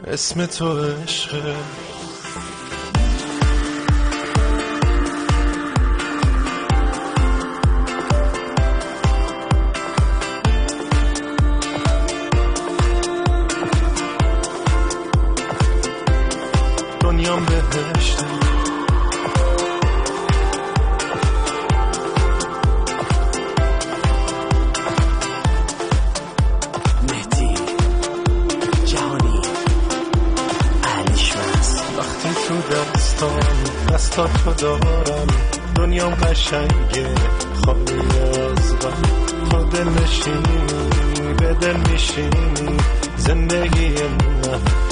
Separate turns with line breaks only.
اسم تو عشقه. دنیام بهشته،
مهدی جهانی علیشمس.
وقتی تو دستاتو دارم دنیام قشنگه خالی از غم. خود نشینی به دل میشینی زندگی من